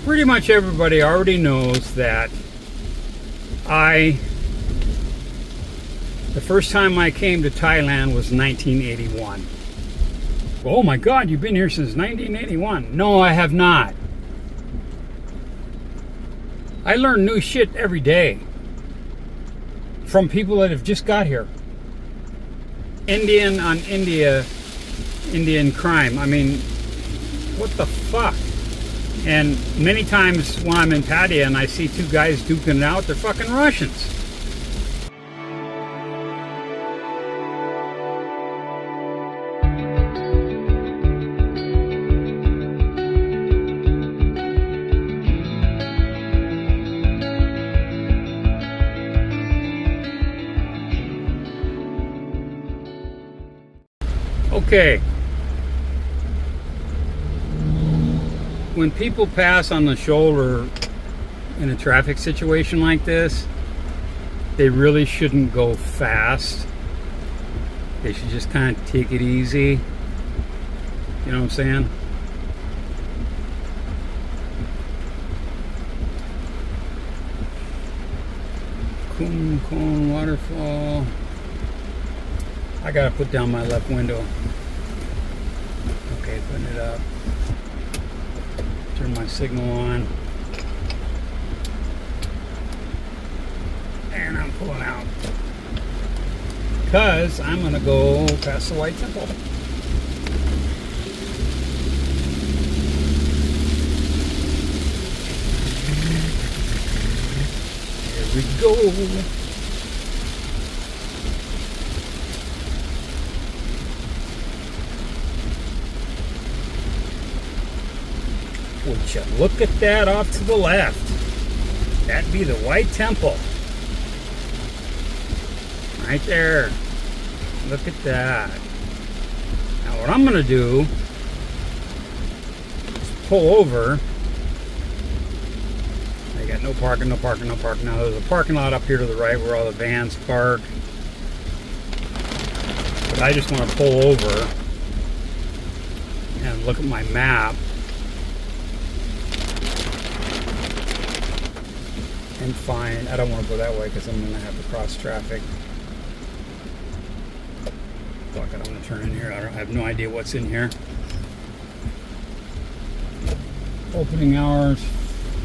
Pretty much everybody already knows that the first time I came to Thailand was 1981. Oh my God, you've been here since 1981. No, I have not. I learn new shit every day from people that have just got here. Indian on Indian crime. I mean, what the fuck? And many times when I'm in Pattaya and I see two guys duking it out, they're fucking Russians. Okay. When people pass on the shoulder in a traffic situation like this, they really shouldn't go fast. They should just kind of take it easy. You know what I'm saying? Kun Kon waterfall. I gotta put down my left window. Okay, putting it up. Turn my signal on. And I'm pulling out. Because I'm going to go past the White Temple. Here we go. Would you look at that off to the left? That'd be the White Temple. Right there. Look at that. Now what I'm going to do is pull over. I got no parking, no parking, no parking. Now there's a parking lot up here to the right where all the vans park. But I just want to pull over and look at my map. And find, I don't want to go that way because I'm going to have to cross traffic. Fuck, I don't want to turn in here. I have no idea what's in here. Opening hours,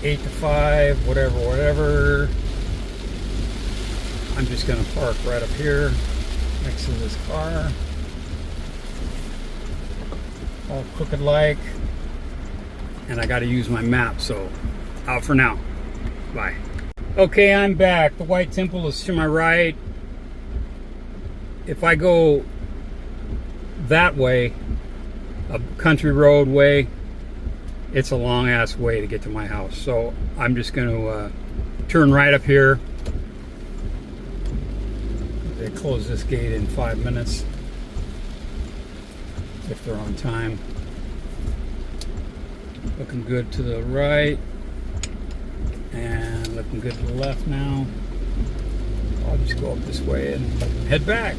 8 to 5, whatever. I'm just going to park right up here next to this car. All crooked like. And I got to use my map, so out for now. Bye. Okay, I'm back. The White Temple is to my right. If I go that way, a country road way, it's a long ass way to get to my house. So I'm just going to turn right up here. They close this gate in 5 minutes if they're on time. Looking good to the right. And looking good to the left now. I'll just go up this way and head back.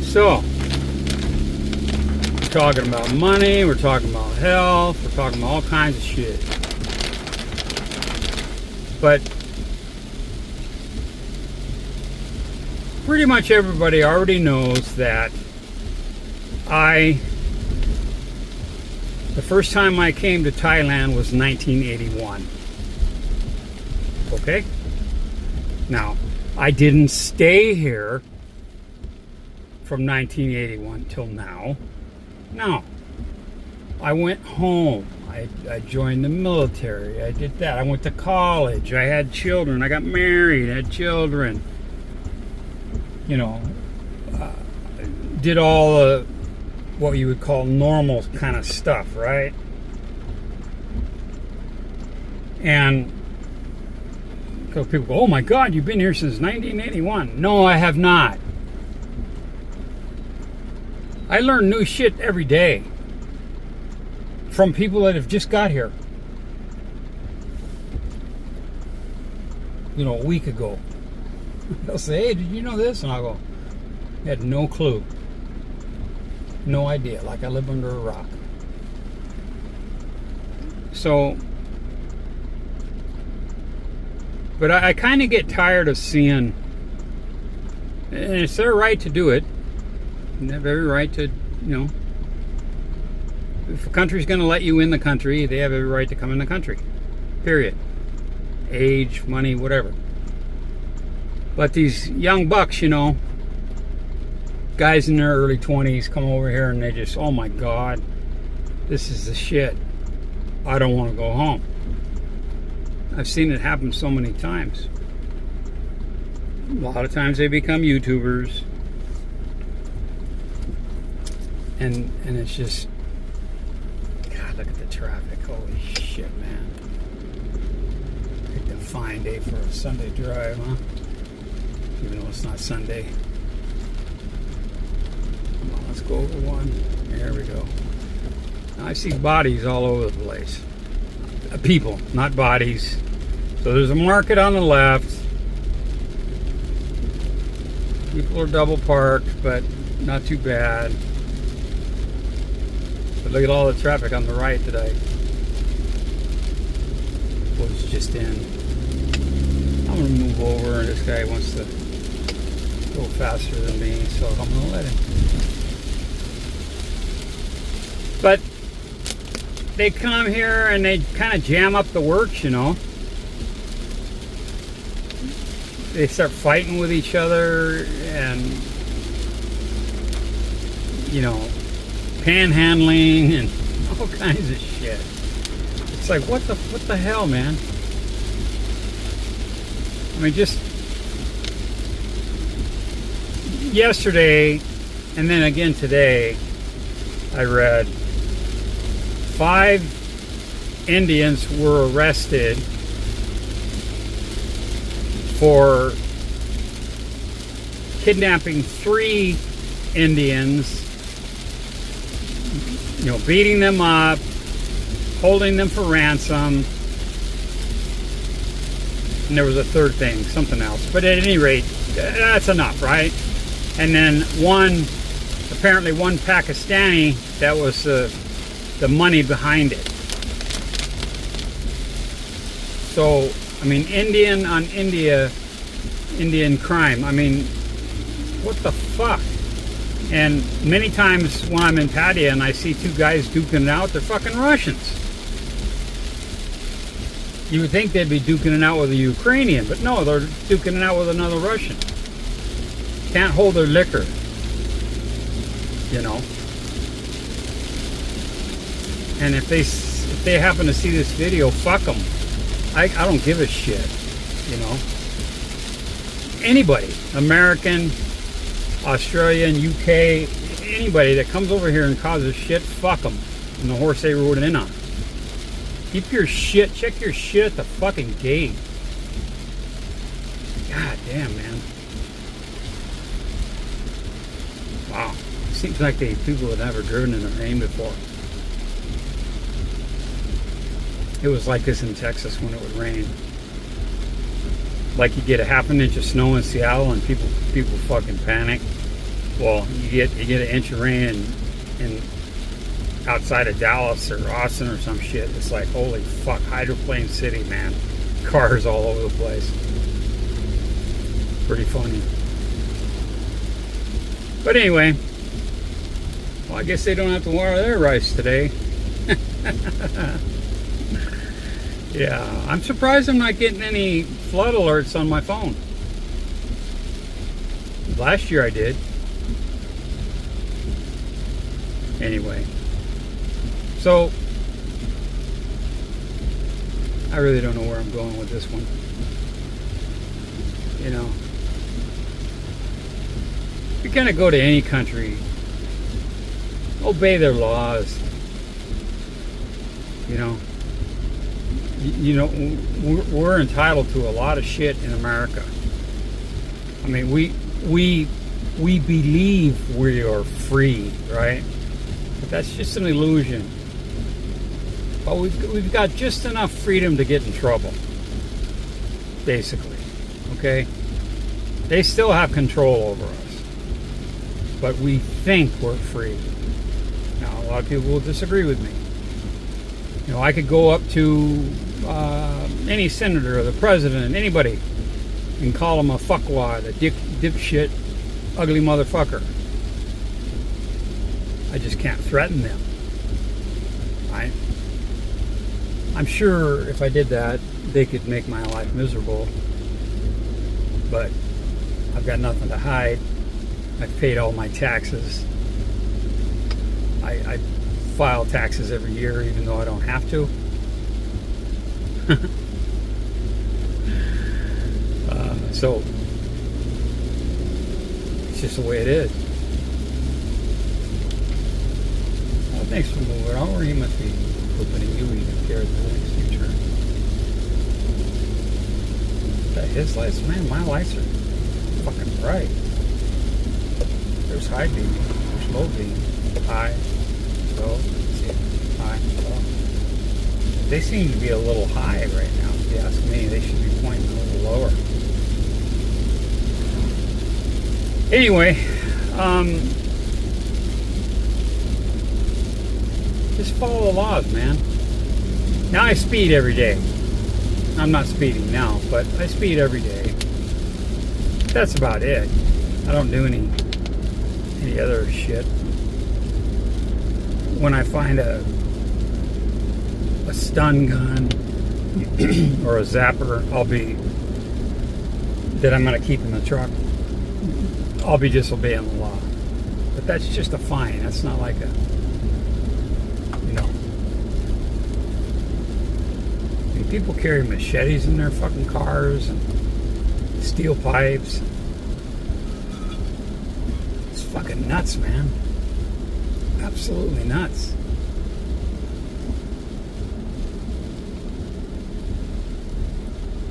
So, we're talking about money, we're talking about health, we're talking about all kinds of shit. But pretty much everybody already knows that the first time I came to Thailand was 1981. Okay? Now, I didn't stay here from 1981 till now. No. I went home. I joined the military. I did that. I went to college. I had children. I got married. I had children. You know, did all the what you would call normal kind of stuff, right? And so people go, oh my God, you've been here since 1981. No, I have not. I learn new shit every day from people that have just got here. You know, a week ago. They'll say, hey, did you know this? And I'll go, I had no clue. No idea, like I live under a rock. So, but I kind of get tired of seeing, and it's their right to do it, and they have every right to, if a country's going to let you in the country, they have every right to come in the country. Period. Age, money, whatever. But these young bucks, guys in their early 20s come over here and they just, oh my God, this is the shit. I don't want to go home. I've seen it happen so many times. A lot of times they become YouTubers. And it's just, God, look at the traffic. Holy shit, man. Picked a fine day for a Sunday drive, huh? Even though it's not Sunday. Come on, let's go over one. There we go. Now I see bodies all over the place. People, not bodies. So there's a market on the left. People are double parked, but not too bad. But look at all the traffic on the right today. Was just in. I'm gonna move over, and this guy wants to go faster than me, so I'm gonna let him. But they come here and they kind of jam up the works, They start fighting with each other and, panhandling and all kinds of shit. It's like, what the hell, man? I mean, just yesterday and then again today, I read 5 Indians were arrested for kidnapping 3 Indians, beating them up, holding them for ransom, and there was a third thing, something else. But at any rate, that's enough, right? And then apparently one Pakistani, that was the money behind it. So, I mean, Indian on Indian crime. I mean, what the fuck? And many times when I'm in Pattaya and I see 2 guys duking it out, they're fucking Russians. You would think they'd be duking it out with a Ukrainian, but no, they're duking it out with another Russian. Can't hold their liquor, And if they happen to see this video, fuck them. I don't give a shit, Anybody, American, Australian, UK, anybody that comes over here and causes shit, fuck them. And the horse they rode in on. Keep your shit, check your shit at the fucking gate. God damn, man. Wow. Seems like people had never driven in the rain before. It was like this in Texas when it would rain. Like you get a half an inch of snow in Seattle and people fucking panic. Well, you get an inch of rain in outside of Dallas or Austin or some shit. It's like, holy fuck, hydroplane city, man. Cars all over the place. Pretty funny. But anyway, well, I guess they don't have to water their rice today. Yeah, I'm surprised I'm not getting any flood alerts on my phone. Last year I did. Anyway, so I really don't know where I'm going with this one. If you're gonna go to any country, obey their laws. We're entitled to a lot of shit in America. I mean, we believe we are free, right? But that's just an illusion. But we've got just enough freedom to get in trouble, basically. Okay? They still have control over us, but we think we're free. Now, a lot of people will disagree with me. You know, I could go up to any senator or the president, anybody, and call him a fuckwad, a dipshit, ugly motherfucker. I just can't threaten them. Right? I'm sure if I did that, they could make my life miserable. But I've got nothing to hide. I've paid all my taxes. I file taxes every year, even though I don't have to. So it's just the way it is. Well, thanks for moving over. He must be opening you even care at the next future. His lights, man, my lights are fucking bright. There's high beam, there's low beam, high, low, see, high, low. They seem to be a little high right now, if you ask me. They should be pointing a little lower. Anyway, just follow the laws, man. Now I speed every day. I'm not speeding now, but I speed every day. That's about it. I don't do any other shit. When I find a stun gun or a zapper, that I'm going to keep in the truck, I'll be disobeying the law. But that's just a fine. That's not like a, you know. I mean, people carry machetes in their fucking cars and steel pipes. It's fucking nuts, man. Absolutely nuts.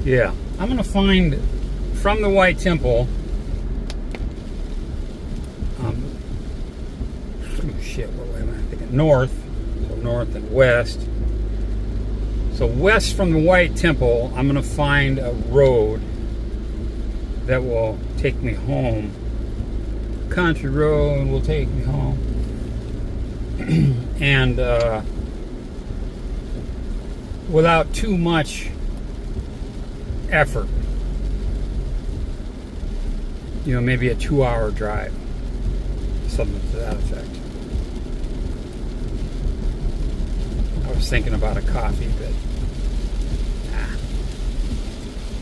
Yeah, I'm going to find from the White Temple. What am I thinking? North, so north and west. So west from the White Temple, I'm going to find a road that will take me home. Country road will take me home. And without too much effort. You know, maybe a 2-hour drive. Something to that effect. I was thinking about a coffee, but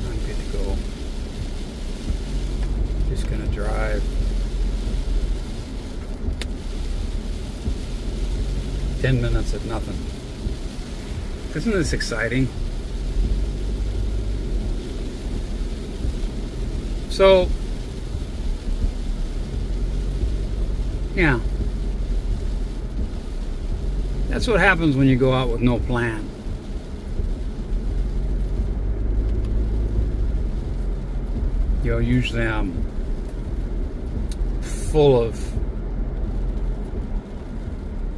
I'm good to go. Just gonna drive. 10 minutes of nothing. Isn't this exciting? So, yeah. That's what happens when you go out with no plan. You know, usually I'm full of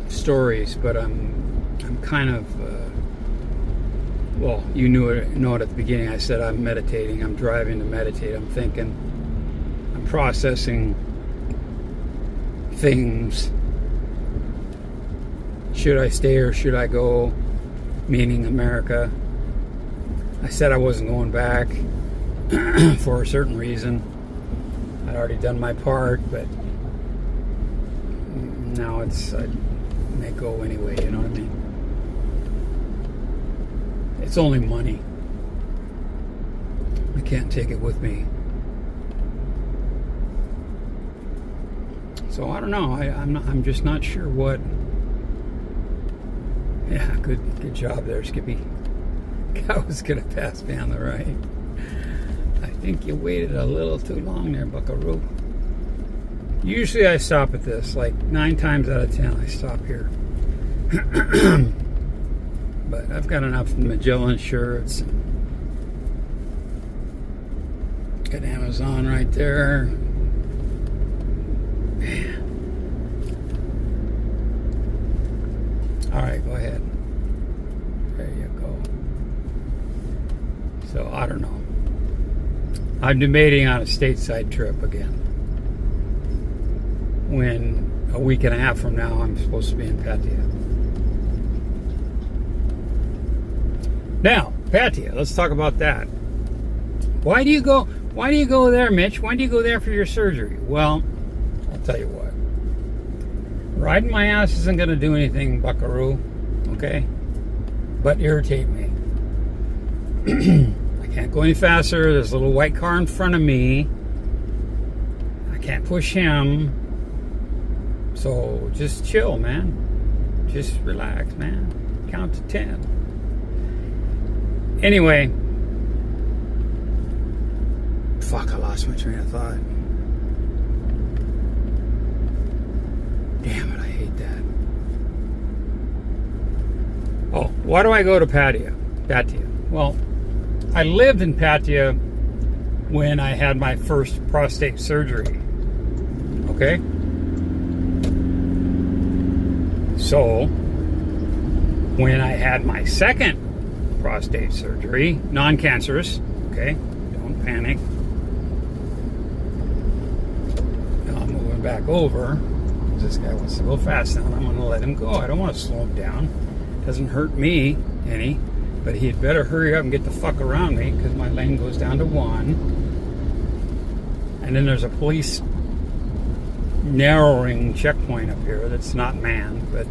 stories, but I'm kind of well, you know it at the beginning. I said I'm meditating. I'm driving to meditate. I'm thinking. I'm processing things. Should I stay or should I go? Meaning America. I said I wasn't going back for a certain reason. I'd already done my part, but now I may go anyway, you know what I mean? It's only money. I can't take it with me. So I don't know. I'm just not sure what. Yeah, good job there, Skippy. I was gonna pass me on the right. I think you waited a little too long there, buckaroo. Usually I stop at this, like 9 times out of 10 I stop here. But I've got enough Magellan shirts. Got Amazon right there. Man. Alright, go ahead. There you go. So, I don't know. I'm debating on a stateside trip again. When a week and a half from now I'm supposed to be in Pattaya. Now, Pattaya, let's talk about that. Why do you go there, Mitch? Why do you go there for your surgery? Well, I'll tell you what. Riding my ass isn't going to do anything, buckaroo, okay? But irritate me. I can't go any faster. There's a little white car in front of me. I can't push him. So just chill, man. Just relax, man. Count to 10. Anyway. Fuck, I lost my train of thought. Damn it, I hate that. Oh, why do I go to Pattaya? Well, I lived in Pattaya when I had my first prostate surgery. Okay? So, when I had my second prostate surgery, non-cancerous, okay? Don't panic. Now I'm moving back over. This guy wants to go fast now, and I'm going to let him go. I don't want to slow him down. Doesn't hurt me any, but he'd better hurry up and get the fuck around me because my lane goes down to 1. And then there's a police narrowing checkpoint up here that's not manned, but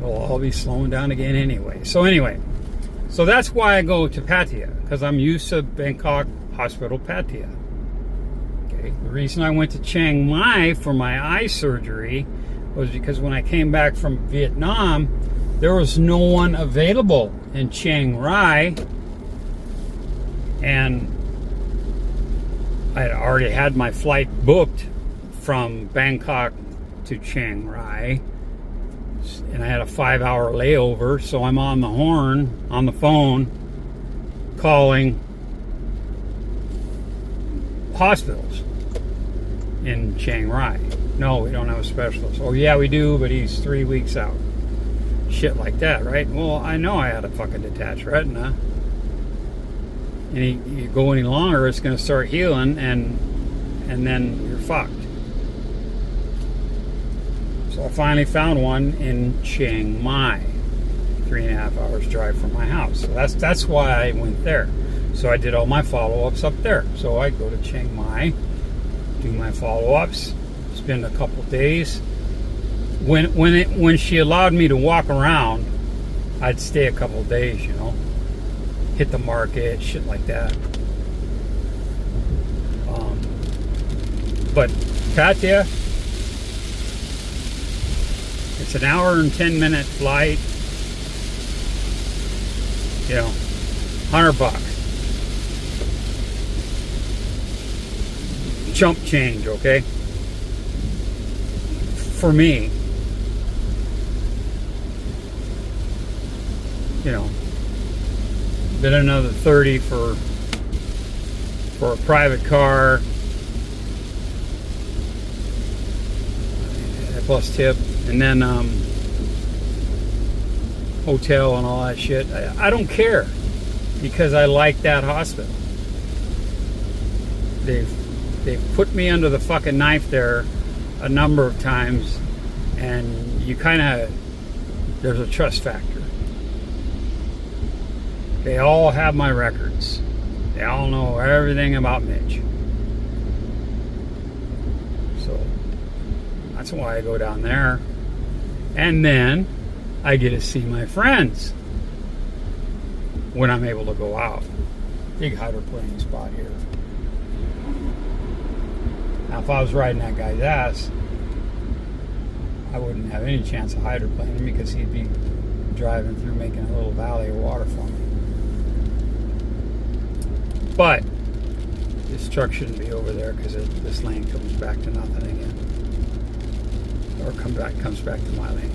we'll all be slowing down again anyway. So that's why I go to Pattaya, because I'm used to Bangkok Hospital Pattaya. Okay, the reason I went to Chiang Mai for my eye surgery was because when I came back from Vietnam, there was no one available in Chiang Rai, and I had already had my flight booked from Bangkok to Chiang Rai, and I had a 5-hour layover, so I'm on the phone, calling hospitals in Chiang Rai. No, we don't have a specialist. Oh yeah, we do, but he's 3 weeks out. Shit like that, right? Well, I know I had a fucking detached retina, and you go any longer, it's going to start healing, and then you're fucked. So I finally found one in Chiang Mai, 3.5 hours drive from my house. So that's why I went there. So I did all my follow-ups up there. So I go to Chiang Mai, do my follow-ups, spend a couple days. When she allowed me to walk around, I'd stay a couple days, you know, hit the market, shit like that. But Pattaya, it's an hour and 10-minute flight. You know, $100. Chump change, okay? For me, you know, then another 30 for a private car, plus tip, and then hotel and all that shit. I don't care, because I like that hospital. They've put me under the fucking knife there a number of times, and you kind of, there's a trust factor. They all have my records. They all know everything about Mitch. So that's why I go down there. And then I get to see my friends when I'm able to go out. Big hydroplaning spot here. Now, if I was riding that guy's ass, I wouldn't have any chance of hydroplaning, because he'd be driving through, making a little valley of water for me. But this truck shouldn't be over there, because this lane comes back to nothing again, or comes back to my lane.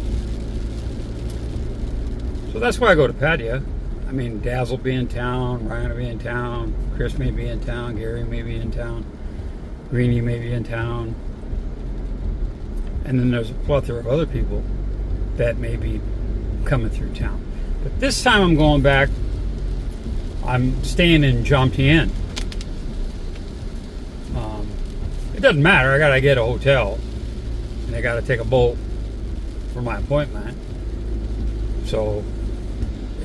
So that's why I go to Pattaya. I mean, Daz will be in town, Ryan will be in town, Chris may be in town, Gary may be in town, Greenie may be in town, and then there's a plethora of other people that may be coming through town. But this time I'm going back, I'm staying in Jomtien. It doesn't matter, I gotta get a hotel, and I gotta take a boat for my appointment. So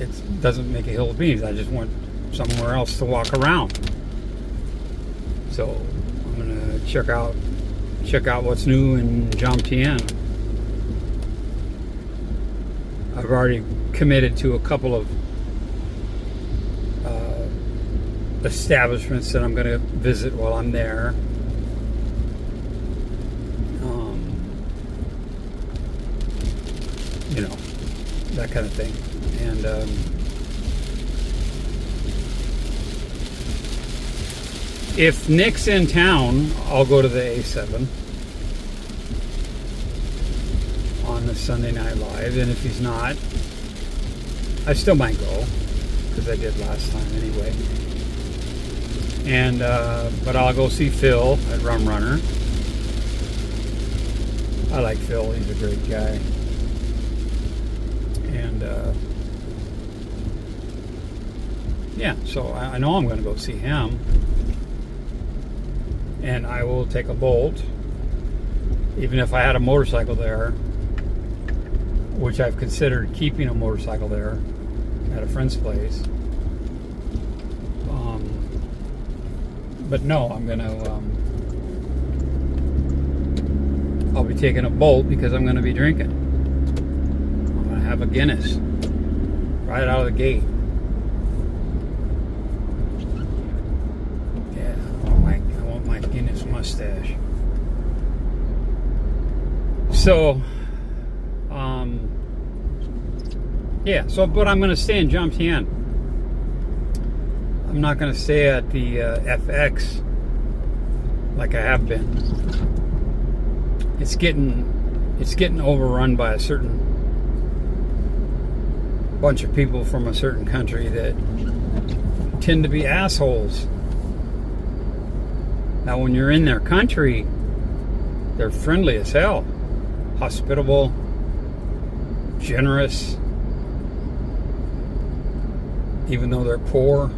it doesn't make a hill of beans. I just want somewhere else to walk around. So I'm gonna check out what's new in Jomtien. I've already committed to a couple of establishments that I'm going to visit while I'm there. You know, that kind of thing. And if Nick's in town, I'll go to the A7 on the Sunday Night Live. And if he's not, I still might go, because I did last time anyway. And but I'll go see Phil at Rum Runner. I like Phil, he's a great guy. And yeah, so I know I'm going to go see him. And I will take a Bolt, even if I had a motorcycle there, which I've considered keeping a motorcycle there at a friend's place. But no, I'm going to, I'll be taking a Bolt because I'm going to be drinking. I'm going to have a Guinness right out of the gate. Yeah, I want my Guinness mustache. So, yeah, so, but I'm going to stay in Jomtien. I'm not going to stay at the FX like I have been. It's getting overrun by a certain bunch of people from a certain country that tend to be assholes. Now, when you're in their country, they're friendly as hell, hospitable, generous, even though they're poor.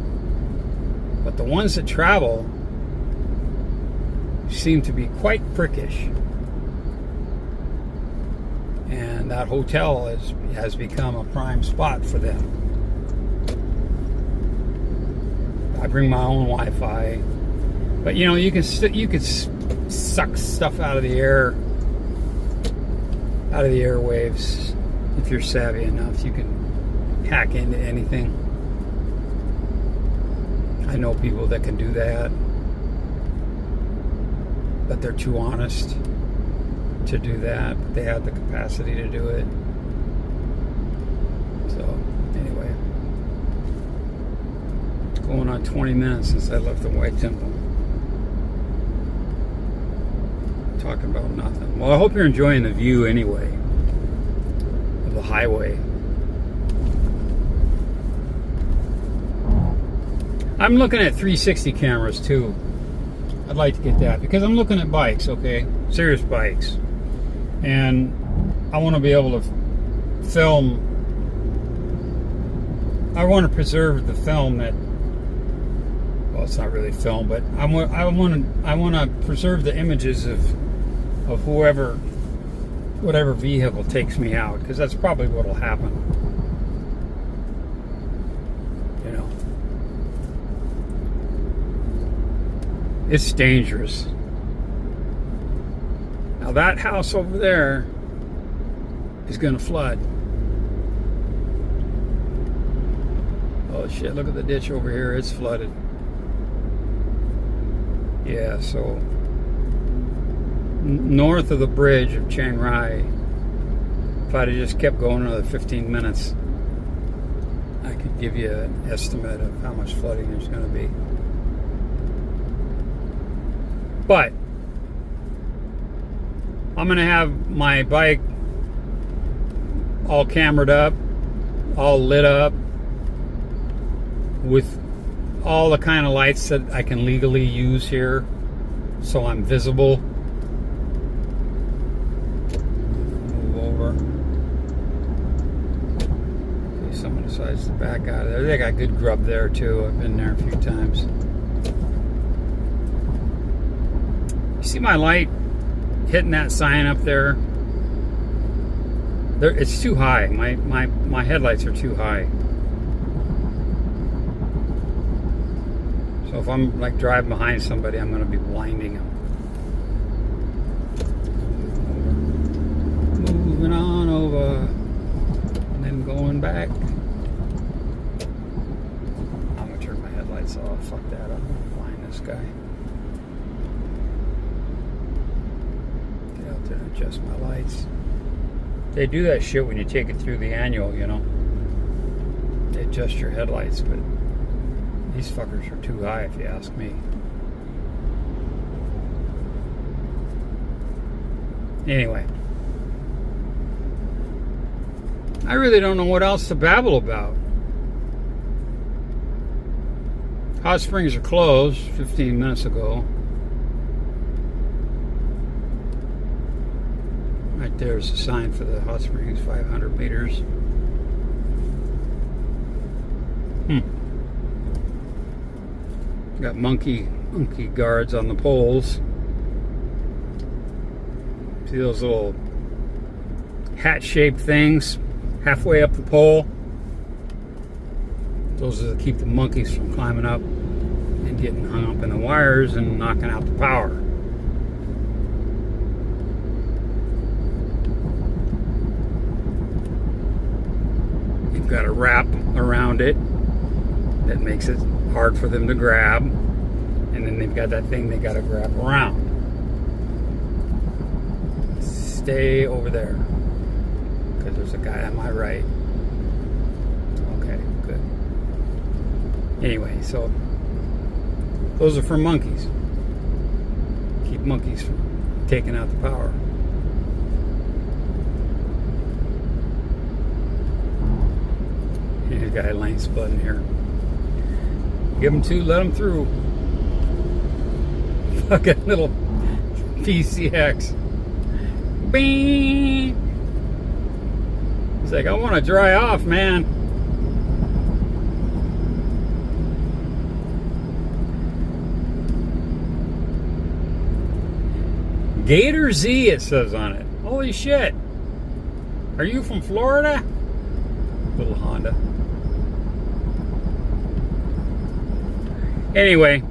But the ones that travel seem to be quite prickish. And that hotel has become a prime spot for them. I bring my own Wi-Fi. But you know, you could suck stuff out of the airwaves if you're savvy enough. You can hack into anything. I know people that can do that, but they're too honest to do that. But they have the capacity to do it. So, anyway, going on 20 minutes since I left the White Temple. Talking about nothing. Well, I hope you're enjoying the view anyway of the highway. I'm looking at 360 cameras too. I'd like to get that because I'm looking at bikes, okay? Serious bikes. And I want to be able to film. I want to preserve the film that, well, it's not really film, but I want to preserve the images of whatever vehicle takes me out, because that's probably what will happen. You know. It's dangerous. Now that house over there is going to flood. Oh shit, look at the ditch over here. It's flooded. Yeah, so north of the bridge of Chiang Rai, if I'd have just kept going another 15 minutes, I could give you an estimate of how much flooding there's going to be. But I'm going to have my bike all camered up, all lit up, with all the kind of lights that I can legally use here, so I'm visible. Move over. See, someone decides to back out of there. They got good grub there too. I've been there a few times. See my light hitting that sign up there? It's too high. My headlights are too high. So if I'm like driving behind somebody, I'm going to be blinding them. Moving on over, and then going back. I'm going to turn my headlights off. Fuck that. I'm going to blind this guy. Get out there and adjust my lights. They do that shit when you take it through the annual, you know. They adjust your headlights, but these fuckers are too high if you ask me. Anyway. I really don't know what else to babble about. Hot springs are closed 15 minutes ago. Right there's a sign for the hot springs, 500 meters. Got monkey guards on the poles. See those little hat-shaped things halfway up the pole? Those are to keep the monkeys from climbing up and getting hung up in the wires and knocking out the power. You've got a wrap around it that makes it hard for them to grab, and then they've got that thing they got to grab around. Stay over there, because there's a guy on my right. Okay, good. Anyway, so those are for monkeys. Keep monkeys from taking out the power. Here's a guy lane splitting here. Give them two, let them through. Fucking little PCX. Bing! He's like, I want to dry off, man. Gator Z, it says on it. Holy shit. Are you from Florida? Little Honda. Anyway,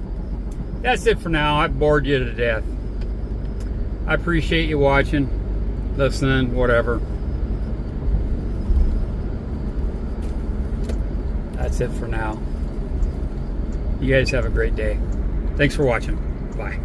that's it for now. I bored you to death. I appreciate you watching, listening, whatever. That's it for now. You guys have a great day. Thanks for watching. Bye.